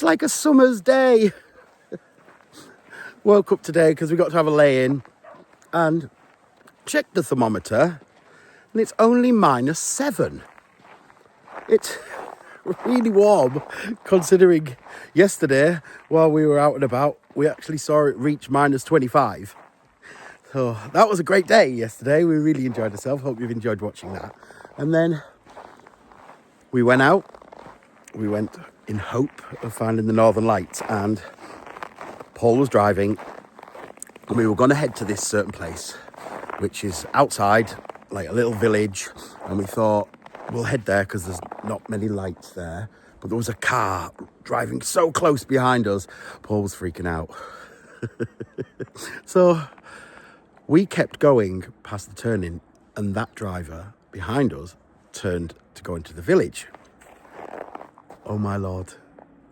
looks like a summer's day. Woke up today because we got to have a lay-in and checked the thermometer, and it's only -7. It's really warm considering yesterday while we were out and about we actually saw it reach -25. So that was a great day yesterday. We really enjoyed ourselves. Hope you've enjoyed watching that. And then we went out. We went in hope of finding the Northern Lights, and Paul was driving, and we were going to head to this certain place, which is outside, like a little village, and we thought we'll head there because there's not many lights there. But there was a car driving so close behind us. Paul was freaking out. So we kept going past the turning, and that driver behind us turned to go into the village. Oh my Lord,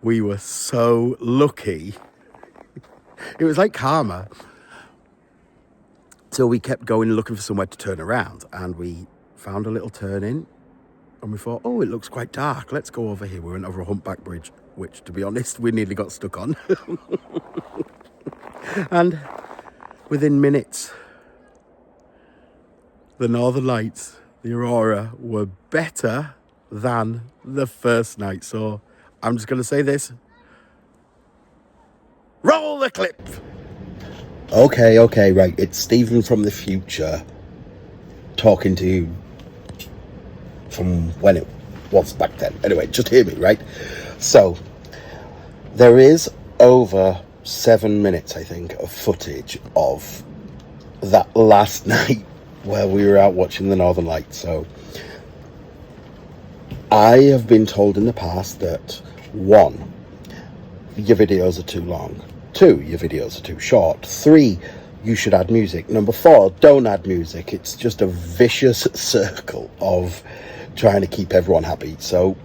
we were so lucky. It was like karma. So we kept going looking for somewhere to turn around, and we found a little turn-in, and we thought, oh, it looks quite dark. Let's go over here. We went over a humpback bridge, which, to be honest, we nearly got stuck on. And within minutes, the Northern Lights, the Aurora, were better than the first night. So I'm just going to say this. Roll the clip. Okay, right. It's Stephen from the future talking to you from when it was back then. Anyway, just hear me, right? So there is over 7 minutes, I think, of footage of that last night where we were out watching the Northern Lights. So I have been told in the past that 1, your videos are too long. 2, your videos are too short. 3, you should add music. Number 4, don't add music. It's just a vicious circle of trying to keep everyone happy. So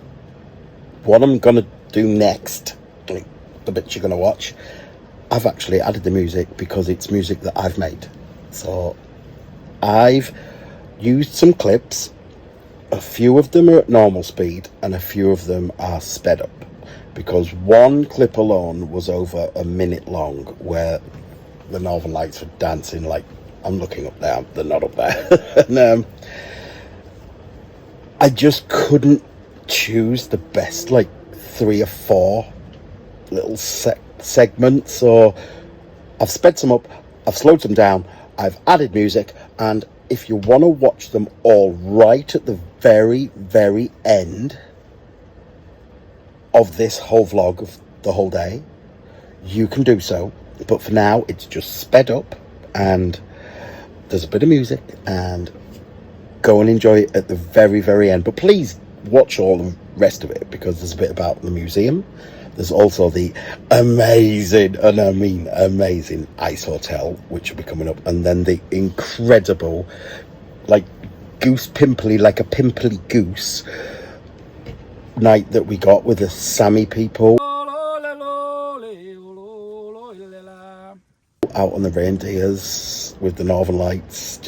what I'm going to do next, like the bits you're going to watch, I've actually added the music because it's music that I've made. So I've used some clips. A few of them are at normal speed and a few of them are sped up, because one clip alone was over a minute long where the Northern Lights were dancing like, I'm looking up there, they're not up there. And I just couldn't choose the best, like 3 or 4 little segments. So I've sped some up, I've slowed some down, I've added music, and if you want to watch them all right at the very, very end of this whole vlog of the whole day, you can do so. But for now, it's just sped up, and there's a bit of music, and go and enjoy it at the very, very end. But please watch all the rest of it, because there's a bit about the museum. There's also the amazing, and I mean amazing, ice hotel, which will be coming up. And then the incredible, like goose pimply, like a pimply goose night that we got with the Sami people out on the reindeers with the Northern Lights.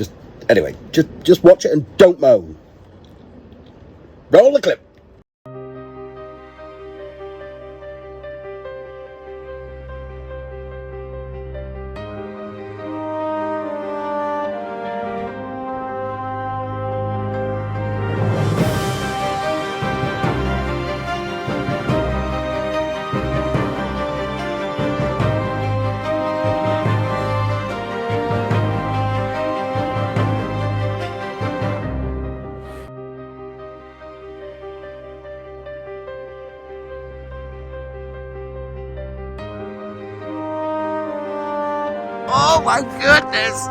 Anyway, just watch it and don't moan. Roll the clip. Oh my goodness!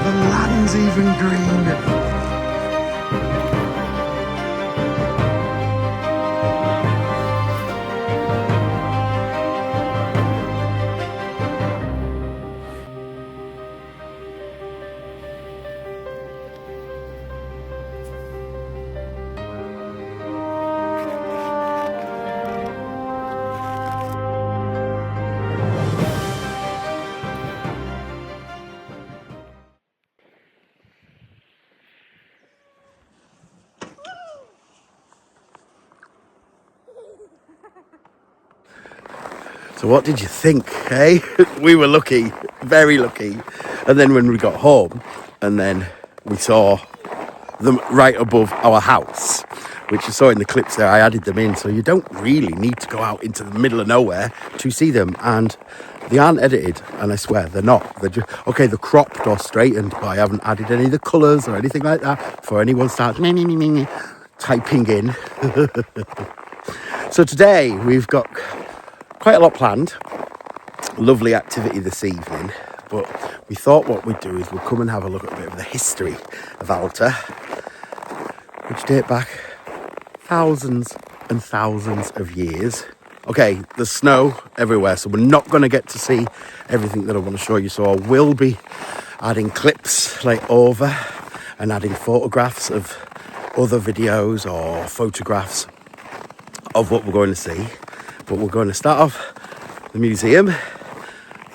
The land's even green. So what did you think, eh? We were lucky, very lucky. And then when we got home, and then we saw them right above our house, which you saw in the clips there, I added them in. So you don't really need to go out into the middle of nowhere to see them. And they aren't edited, and I swear they're not. They're just, okay, they're cropped or straightened, but I haven't added any of the colours or anything like that before anyone starts typing in. So today we've got quite a lot planned. Lovely activity this evening, but we thought what we'd do is we'd come and have a look at a bit of the history of Alta, which date back thousands and thousands of years. Okay, there's snow everywhere, so we're not going to get to see everything that I want to show you, so I will be adding clips like over and adding photographs of other videos or photographs of what we're going to see. But we're going to start off the museum,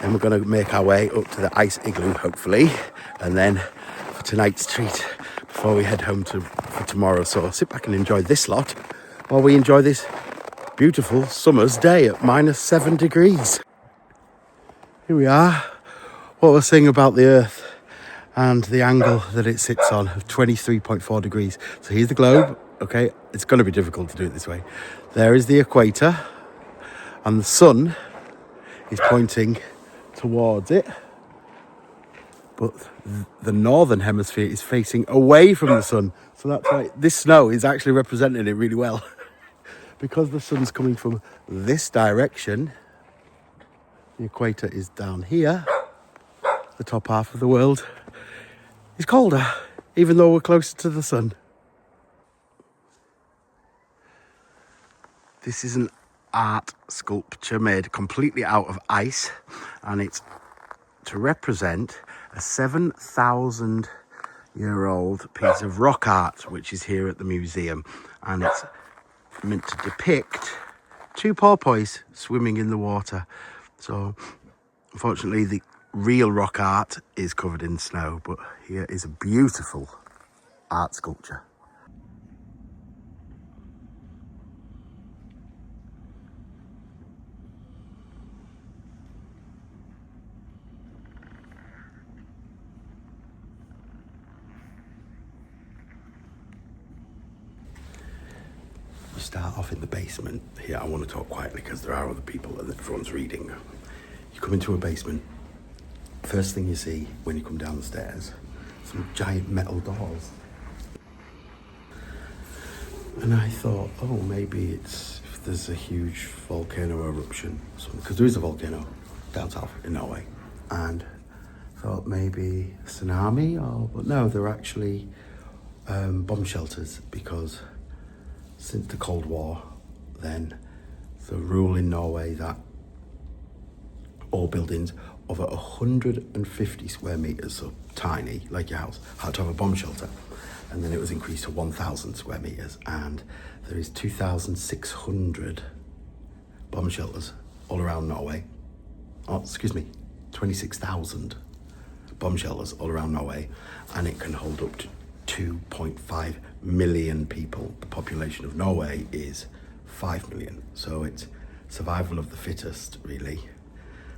and we're going to make our way up to the ice igloo, hopefully, and then for tonight's treat before we head home for tomorrow. So sit back and enjoy this lot while we enjoy this beautiful summer's day at -7 degrees. Here we are. What we're saying about the Earth and the angle that it sits on of 23.4 degrees. So here's the globe. Okay, it's going to be difficult to do it this way. There is the equator, and the sun is pointing towards it, but the northern hemisphere is facing away from the sun. So that's why this snow is actually representing it really well. Because the sun's coming from this direction, the equator is down here. The top half of the world is colder, even though we're closer to the sun. This is an art sculpture made completely out of ice, and it's to represent a 7,000-year-old piece of rock art, which is here at the museum, and it's meant to depict two porpoise swimming in the water. So unfortunately the real rock art is covered in snow, but here is a beautiful art sculpture. You start off in the basement. Here I want to talk quietly because there are other people and everyone's reading. You come into a basement. First thing you see when you come down the stairs, some giant metal doors. And I thought, oh, maybe it's if there's a huge volcano eruption, because there is a volcano down south in Norway, and thought maybe a tsunami, but no, they're actually bomb shelters, because since the Cold War, then the rule in Norway that all buildings over 150 square meters, so tiny, like your house, had to have a bomb shelter. And then it was increased to 1,000 square meters, and there is 2,600 bomb shelters all around Norway. Oh, excuse me, 26,000 bomb shelters all around Norway, and it can hold up to 2.5 million people. The population of Norway is 5 million, so it's survival of the fittest, really.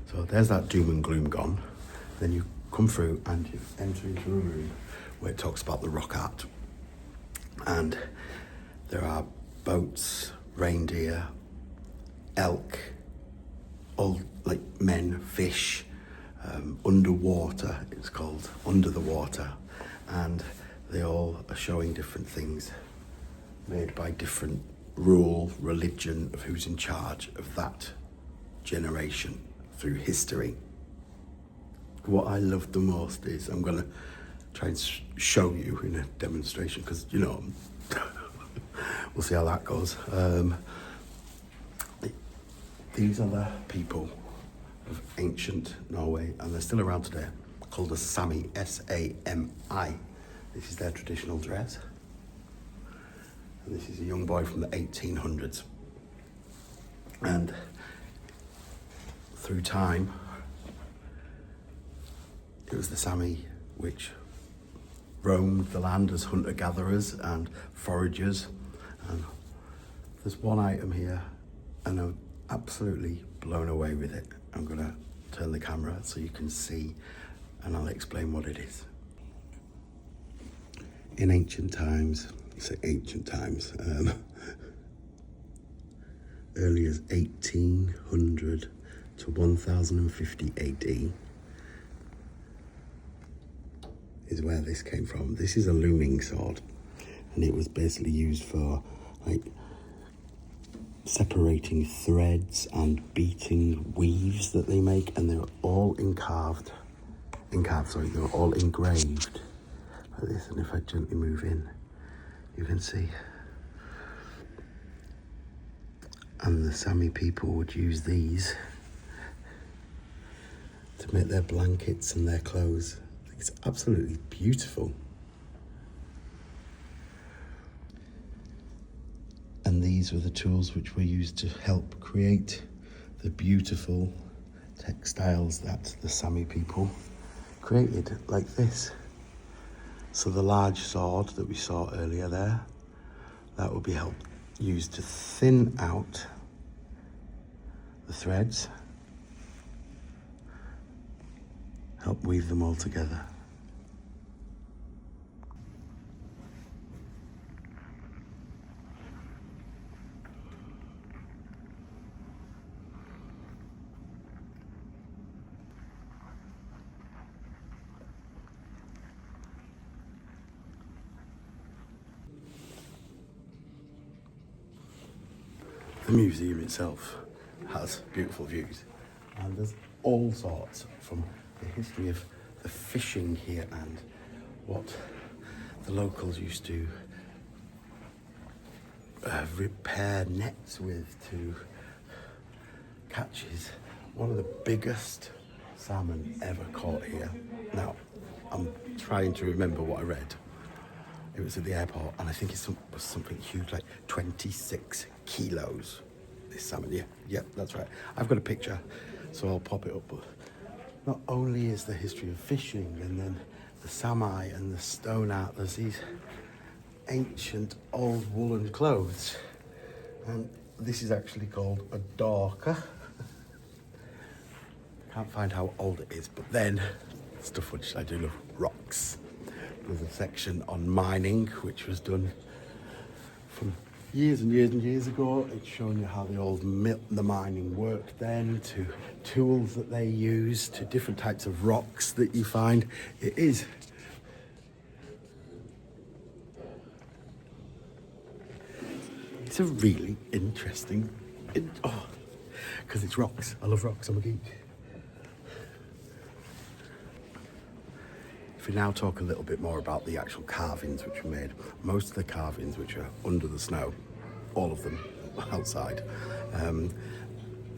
So there's that doom and gloom gone. Then you come through and you enter into a room where it talks about the rock art, and there are boats, reindeer, elk, all like men, fish, underwater, it's called, under the water, and they all are showing different things made by different rule, religion of who's in charge of that generation through history. What I love the most is, I'm gonna try and show you in a demonstration, because you know we'll see how that goes. These are the people of ancient Norway, and they're still around today, called the Sami, S-A-M-I. This is their traditional dress, and this is a young boy from the 1800s, and through time it was the Sami which roamed the land as hunter-gatherers and foragers. And there's one item here, and an absolutely blown away with it. I'm gonna turn the camera so you can see, and I'll explain what it is. In ancient times, early as 1800 to 1050 AD is where this came from. This is a looming sword, and it was basically used for like separating threads and beating weaves that they make, and they were all they were all engraved like this. And if I gently move in, you can see. And the Sami people would use these to make their blankets and their clothes. It's absolutely beautiful. And these were the tools which were used to help create the beautiful textiles that the Sami people created, like this. So the large sword that we saw earlier there, that would be used to thin out the threads, help weave them all together. The museum itself has beautiful views, and there's all sorts from the history of the fishing here and what the locals used to repair nets with to catches one of the biggest salmon ever caught here. Now, I'm trying to remember what I read. It was at the airport, and I think it was something huge, like 26 kilos. This salmon, yeah, that's right. I've got a picture, so I'll pop it up. But not only is the history of fishing, and then the Sami and the stone art, there's these ancient old woolen clothes. And this is actually called a dorka. Can't find how old it is, but then stuff which I do love, rocks. There's a section on mining, which was done from years and years and years ago. It's showing you how the mining worked then, to tools that they used, to different types of rocks that you find. It's a really interesting, because it's rocks. I love rocks, I'm a geek. If we now talk a little bit more about the actual carvings which were made, most of the carvings which are under the snow, all of them outside,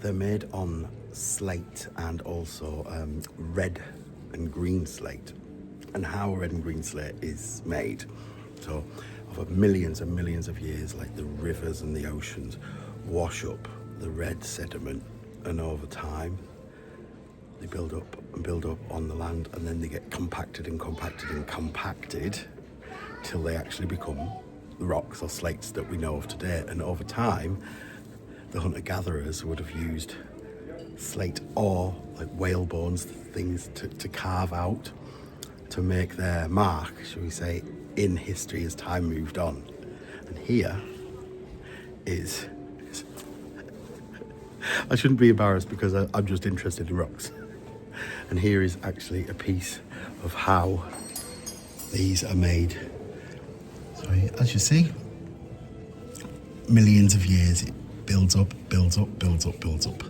they're made on slate and also red and green slate. And how red and green slate is made. So over millions and millions of years, like the rivers and the oceans wash up the red sediment, and over time they build up and build up on the land, and then they get compacted and compacted and compacted till they actually become the rocks or slates that we know of today. And over time, the hunter-gatherers would have used slate or like whale bones, things to carve out to make their mark, shall we say, in history as time moved on. And here is I shouldn't be embarrassed because I'm just interested in rocks. And here is actually a piece of how these are made. So as you see, millions of years, it builds up, builds up, builds up, builds up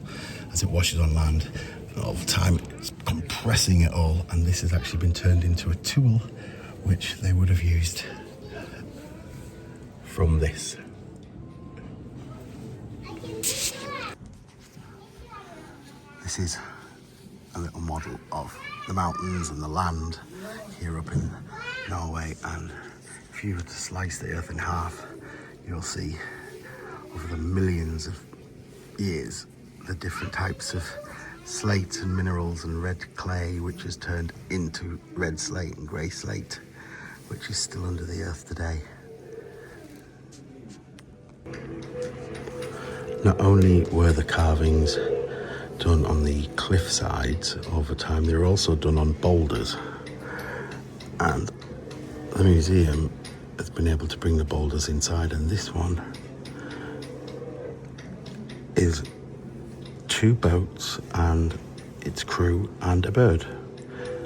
as it washes on land. And all the time it's compressing it all, and this has actually been turned into a tool which they would have used from this. This is a little model of the mountains and the land here up in Norway, and if you were to slice the earth in half, you'll see over the millions of years the different types of slate and minerals and red clay which has turned into red slate and grey slate, which is still under the earth today. Not only were the carvings done on the cliff sides over time. They're also done on boulders, and the museum has been able to bring the boulders inside, and this one is 2 boats and its crew and a bird.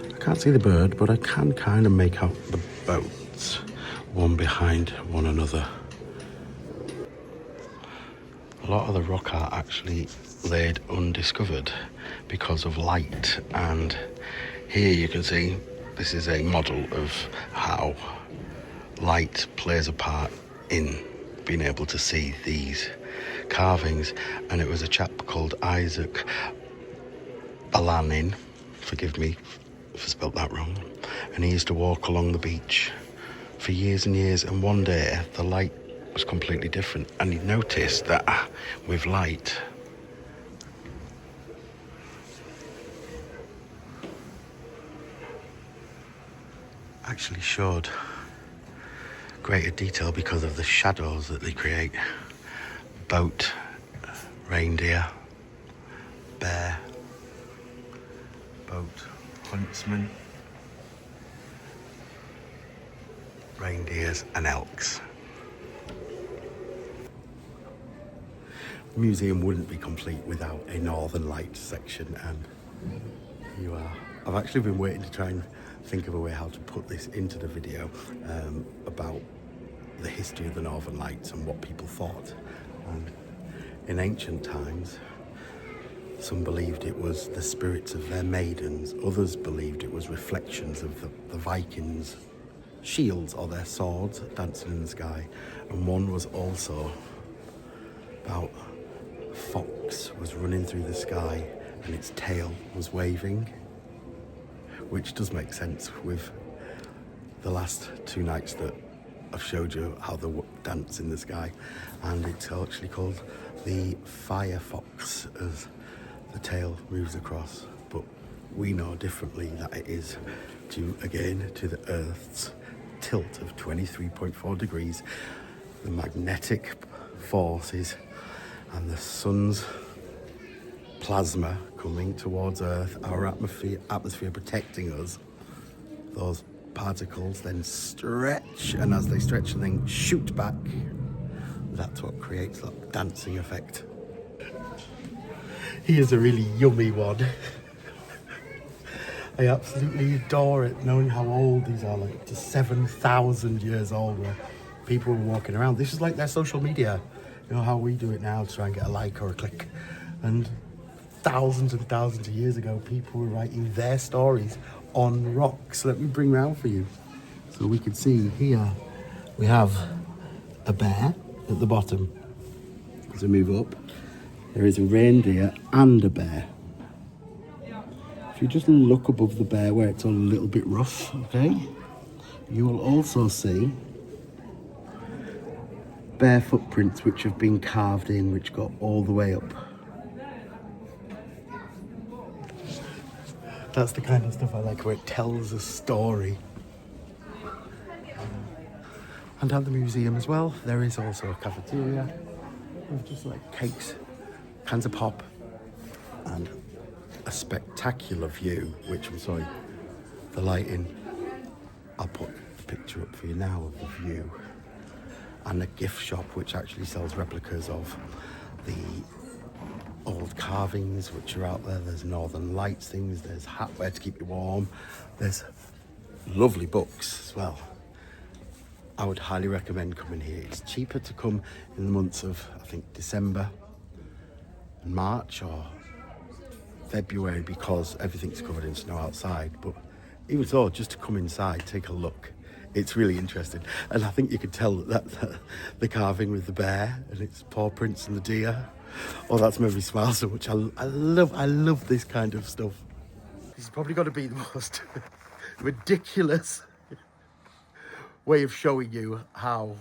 I can't see the bird, but I can kind of make out the boats, one behind one another. A lot of the rock art actually laid undiscovered because of light, and here you can see this is a model of how light plays a part in being able to see these carvings. And it was a chap called Isaac Balanin, forgive me if I spelt that wrong, and he used to walk along the beach for years and years, and one day the light was completely different, and he noticed that with light actually showed greater detail because of the shadows that they create. Boat, reindeer, bear, boat, huntsman, reindeers and elks. The museum wouldn't be complete without a Northern Lights section, and here you are. I've actually been waiting to try and think of a way how to put this into the video about the history of the Northern Lights and what people thought. And in ancient times, some believed it was the spirits of their maidens, others believed it was reflections of the Vikings' shields or their swords dancing in the sky, and one was also about a fox was running through the sky and its tail was waving, which does make sense with the last 2 nights that I've showed you how they dance in the sky. And it's actually called the fire fox as the tail moves across, but we know differently that it is due again to the Earth's tilt of 23.4 degrees, the magnetic forces and the sun's plasma coming towards Earth, our atmosphere protecting us. Those particles then stretch, and as they stretch and then shoot back, that's what creates that dancing effect. Here's a really yummy one. I absolutely adore it, knowing how old these are, like up to 7,000 years old, where people were walking around. This is like their social media, you know how we do it now to try and get a like or a click. And thousands and thousands of years ago, people were writing their stories on rocks. Let me bring round for you. So we can see here, we have a bear at the bottom. As we move up, there is a reindeer and a bear. If you just look above the bear where it's all a little bit rough, okay, you will also see bear footprints which have been carved in, which go all the way up. That's the kind of stuff I like, where it tells a story. And at the museum as well, there is also a cafeteria with just like cakes, cans of pop, and a spectacular view, which I'm sorry, the lighting, I'll put the picture up for you now of the view, and a gift shop which actually sells replicas of the old carvings which are out there. There's Northern Lights things, there's hatware to keep you warm, there's lovely books as well. I would highly recommend coming here. It's cheaper to come in the months of, I think, December and March or February because everything's covered in snow outside, but even so, just to come inside, take a look, it's really interesting. And I think you could tell that the carving with the bear and its paw prints and the deer, oh, that's made me smile so much. I love this kind of stuff. This is probably got to be the most ridiculous way of showing you how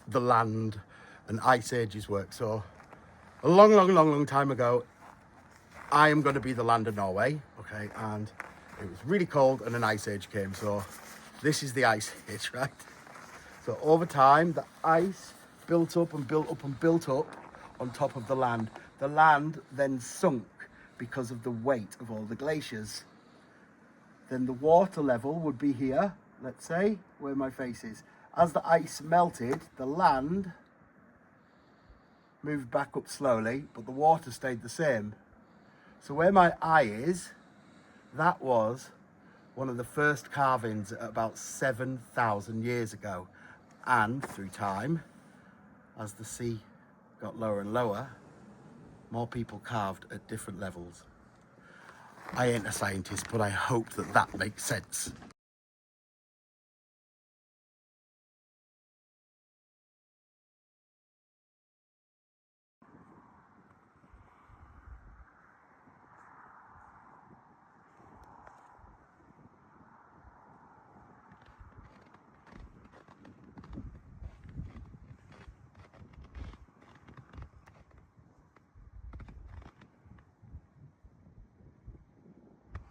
the land and ice ages work. So a long time ago, I am going to be the land of Norway, okay, and it was really cold and an ice age came, so this is the ice age, right? So over time, the ice built up and built up and built up on top of the land. The land then sunk, because of the weight of all the glaciers. Then the water level would be here, let's say, where my face is. As the ice melted, the land moved back up slowly, but the water stayed the same. So where my eye is, that was one of the first carvings about 7,000 years ago. And through time, as the sea got lower and lower, more people carved at different levels. I ain't a scientist, but I hope that that makes sense.